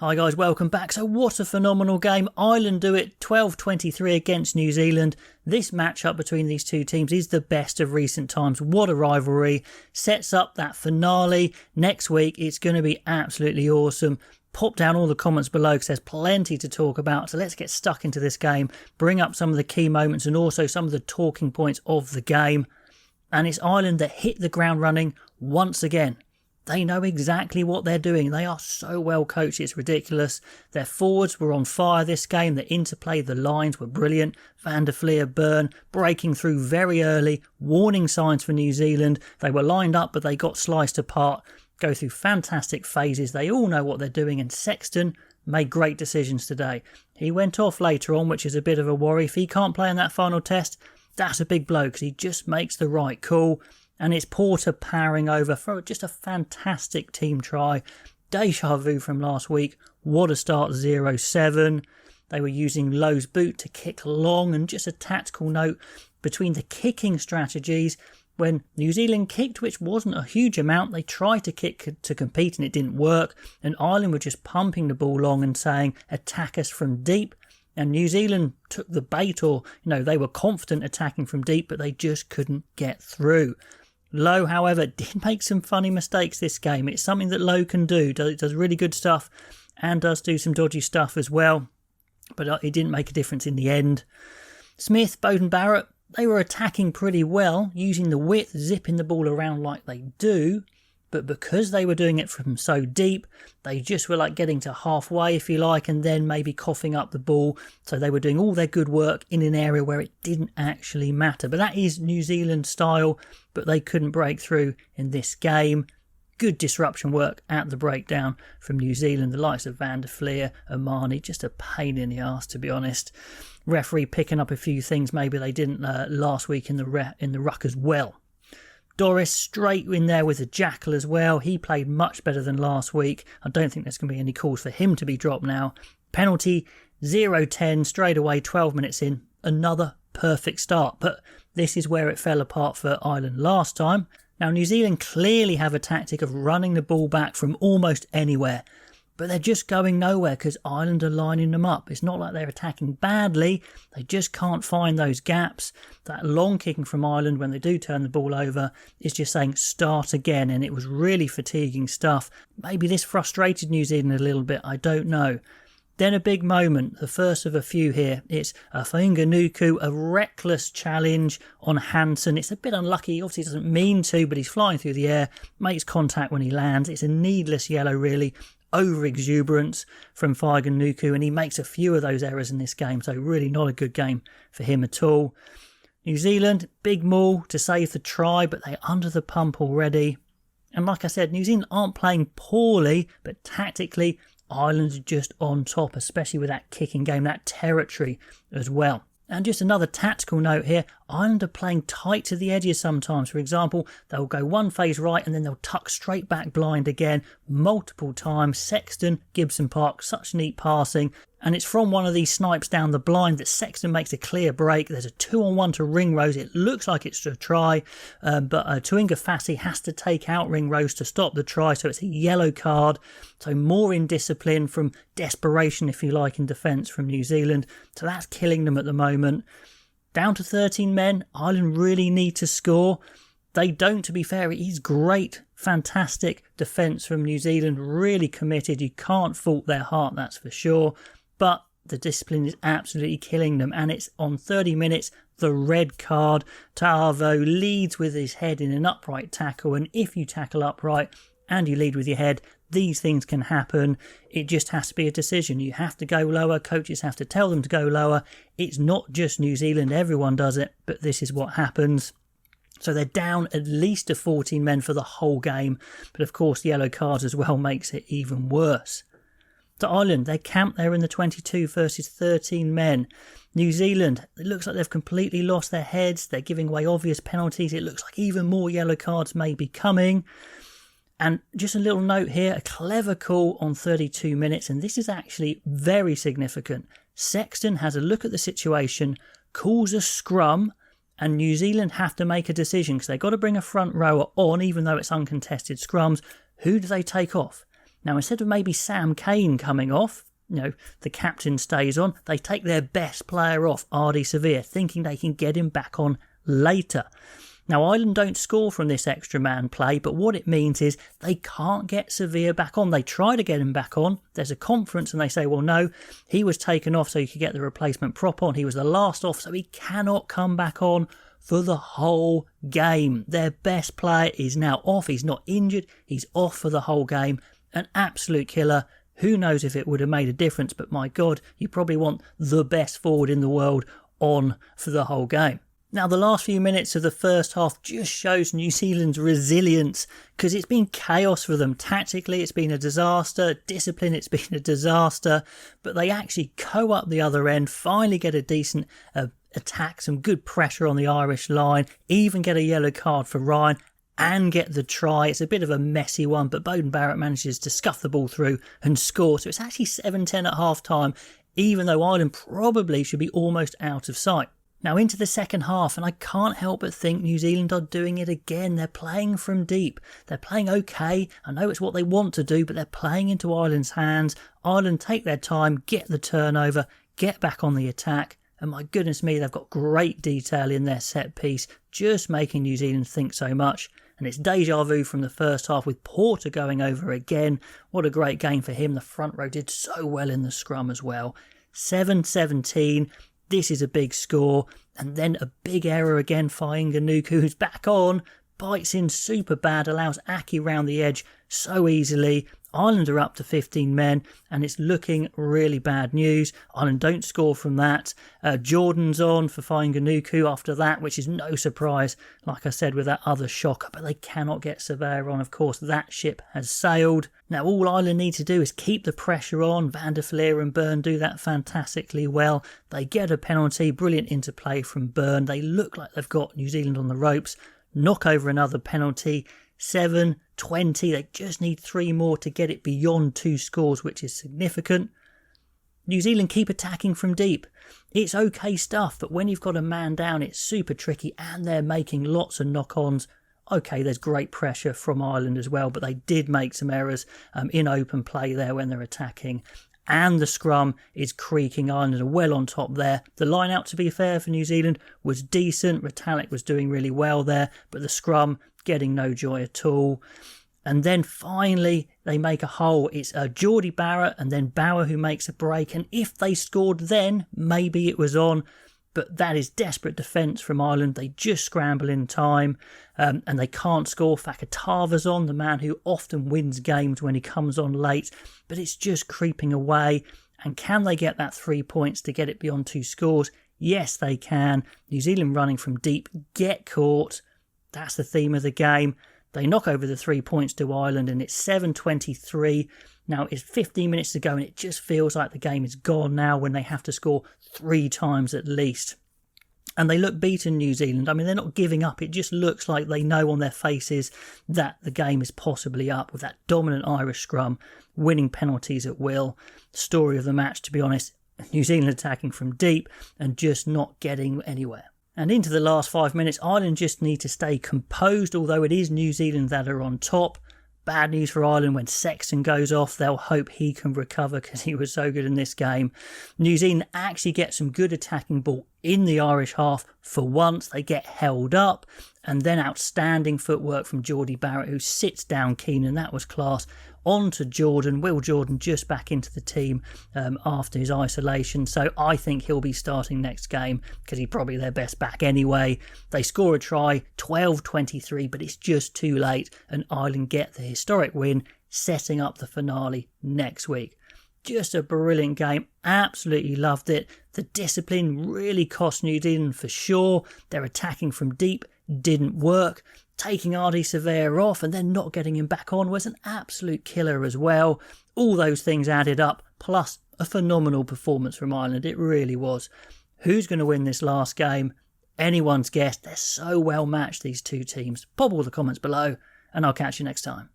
Hi guys, welcome back. So what a phenomenal game. Ireland do it 12-23 against New Zealand. This matchup between these two teams is the best of recent times. What a rivalry. Sets up that finale next week. It's going to be absolutely awesome. Pop down all the comments below because there's plenty to talk about. So let's get stuck into this game, bring up some of the key moments and also some of the talking points of the game. And it's Ireland that hit the ground running once again. They know exactly what they're doing. They are so well coached, it's ridiculous. Their forwards were on fire this game. The interplay, the lines were brilliant. Van der Fleer, Byrne breaking through very early. Warning signs for New Zealand. They were lined up, but they got sliced apart. Go through fantastic phases. They all know what they're doing. And Sexton made great decisions today. He went off later on, which is a bit of a worry. If he can't play in that final test, that's a big blow because he just makes the right call. And it's Porter powering over for just a fantastic team try. Deja vu from last week. What a start, 0-7. They were using Lowe's boot to kick long. And just a tactical note between the kicking strategies. When New Zealand kicked, which wasn't a huge amount, they tried to kick to compete and it didn't work. And Ireland were just pumping the ball long and saying, attack us from deep. And New Zealand took the bait, or, they were confident attacking from deep, but they just couldn't get through. Lowe, however, did make some funny mistakes this game. It's something that Lowe can do. It does really good stuff and does do some dodgy stuff as well. But it didn't make a difference in the end. Smith, Bowden Barrett, they were attacking pretty well, using the width, zipping the ball around like they do. But because they were doing it from so deep, they just were like getting to halfway, if you like, and then maybe coughing up the ball. So they were doing all their good work in an area where it didn't actually matter. But that is New Zealand style, but they couldn't break through in this game. Good disruption work at the breakdown from New Zealand. The likes of Van der Fleer, Omani, just a pain in the arse, to be honest. Referee picking up a few things maybe they didn't last week in the ruck as well. Doris straight in there with a jackal as well. He played much better than last week. I don't think there's going to be any calls for him to be dropped now. Penalty 0-10 straight away, 12 minutes in. Another perfect start. But this is where it fell apart for Ireland last time. Now New Zealand clearly have a tactic of running the ball back from almost anywhere. But they're just going nowhere because Ireland are lining them up. It's not like they're attacking badly. They just can't find those gaps. That long kicking from Ireland when they do turn the ball over is just saying start again. And it was really fatiguing stuff. Maybe this frustrated New Zealand a little bit. I don't know. Then a big moment, the first of a few here. It's Nuku, a reckless challenge on Hansen. It's a bit unlucky. He obviously doesn't mean to, but he's flying through the air, makes contact when he lands. It's a needless yellow, really. Over-exuberance from Nuku, and he makes a few of those errors in this game, so really not a good game for him at all. New Zealand, big maul to save the try, but they're under the pump already. And like I said, New Zealand aren't playing poorly, but tactically, Ireland's just on top, especially with that kicking game, that territory as well. And just another tactical note here, Ireland are playing tight to the edges sometimes. For example, they'll go one phase right and then they'll tuck straight back blind again multiple times. Sexton, Gibson Park, such neat passing. And it's from one of these snipes down the blind that Sexton makes a clear break. There's a 2-on-1 to Ringrose. It looks like it's a try, but Tuinga Fassi has to take out Ringrose to stop the try, so it's a yellow card. So more indiscipline from desperation, if you like, in defence from New Zealand. So that's killing them at the moment. Down to 13 men. Ireland really need to score. They don't, to be fair. It is great, fantastic defence from New Zealand. Really committed. You can't fault their heart, that's for sure. But the discipline is absolutely killing them. And it's on 30 minutes, the red card. Ta'avo leads with his head in an upright tackle. And if you tackle upright and you lead with your head, these things can happen. It just has to be a decision. You have to go lower. Coaches have to tell them to go lower. It's not just New Zealand. Everyone does it. But this is what happens. So they're down at least to 14 men for the whole game. But of course, the yellow cards as well makes it even worse. To Ireland, they're camped there in the 22 versus 13 men. New Zealand, it looks like they've completely lost their heads. They're giving away obvious penalties. It looks like even more yellow cards may be coming. And just a little note here, a clever call on 32 minutes. And this is actually very significant. Sexton has a look at the situation, calls a scrum, and New Zealand have to make a decision because they've got to bring a front rower on, even though it's uncontested scrums. Who do they take off? Now, instead of maybe Sam Cane coming off, the captain stays on, they take their best player off, Ardy Severe, thinking they can get him back on later. Now, Ireland don't score from this extra man play, but what it means is they can't get Severe back on. They try to get him back on. There's a conference and they say, well, no, he was taken off so you could get the replacement prop on. He was the last off, so he cannot come back on for the whole game. Their best player is now off. He's not injured. He's off for the whole game. An absolute killer. Who knows if it would have made a difference, but my God, you probably want the best forward in the world on for the whole game. Now, the last few minutes of the first half just shows New Zealand's resilience, because it's been chaos for them. Tactically, it's been a disaster. Discipline, it's been a disaster. But they actually go up the other end, finally get a decent attack, some good pressure on the Irish line, even get a yellow card for Ryan and get the try. It's a bit of a messy one, but Beauden Barrett manages to scuff the ball through and score. So it's actually 7-10 at half-time, even though Ireland probably should be almost out of sight. Now into the second half, and I can't help but think New Zealand are doing it again. They're playing from deep. They're playing okay. I know it's what they want to do, but they're playing into Ireland's hands. Ireland take their time, get the turnover, get back on the attack. And my goodness me, they've got great detail in their set piece, just making New Zealand think so much. And it's deja vu from the first half with Porter going over again. What a great game for him. The front row did so well in the scrum as well. 7-17. This is a big score, and then a big error again. Fainga'anuku, who's back on, bites in super bad, allows Aki round the edge so easily. Ireland are up to 15 men, and it's looking really bad news. Ireland don't score from that. Jordan's on for Fainga'anuku after that, which is no surprise, like I said, with that other shocker, but they cannot get Surveyor on. Of course, that ship has sailed. Now, all Ireland need to do is keep the pressure on. Van der Fleer and Byrne do that fantastically well. They get a penalty, brilliant interplay from Byrne. They look like they've got New Zealand on the ropes. Knock over another penalty. 7-20. They just need 3 more to get it beyond 2 scores, which is significant. New Zealand keep attacking from deep. It's okay stuff, but when you've got a man down, it's super tricky, and they're making lots of knock-ons. Okay, there's great pressure from Ireland as well, but they did make some errors in open play there when they're attacking. And the scrum is creaking. Ireland are well on top there. The line out, to be fair, for New Zealand was decent. Retallick was doing really well there, but the scrum getting no joy at all. And then finally they make a hole. It's Geordie Barrett and then Bauer who makes a break. And if they scored then, maybe it was on. But that is desperate defence from Ireland. They just scramble in time and they can't score. Fakatava's on, the man who often wins games when he comes on late. But it's just creeping away. And can they get that 3 points to get it beyond 2 scores? Yes, they can. New Zealand running from deep, get caught. That's the theme of the game. They knock over the 3 points to Ireland and it's 7-23. Now it's 15 minutes to go and it just feels like the game is gone now when they have to score 3 times at least. And they look beaten, New Zealand. I mean, they're not giving up. It just looks like they know on their faces that the game is possibly up with that dominant Irish scrum, winning penalties at will. Story of the match, to be honest, New Zealand attacking from deep and just not getting anywhere. And into the last 5 minutes, Ireland just need to stay composed, although it is New Zealand that are on top. Bad news for Ireland when Sexton goes off. They'll hope he can recover because he was so good in this game. New Zealand actually get some good attacking ball in the Irish half. For once, they get held up. And then outstanding footwork from Geordie Barrett, who sits down Keenan. That was class. On to Jordan. Will Jordan just back into the team after his isolation. So I think he'll be starting next game because he's probably their best back anyway. They score a try, 12-23, but it's just too late. And Ireland get the historic win, setting up the finale next week. Just a brilliant game. Absolutely loved it. The discipline really cost New Zealand for sure. Their attacking from deep didn't work. Taking Ardy Surveyor off and then not getting him back on was an absolute killer as well. All those things added up, plus a phenomenal performance from Ireland. It really was. Who's going to win this last game? Anyone's guess. They're so well matched, these two teams. Pop all the comments below, and I'll catch you next time.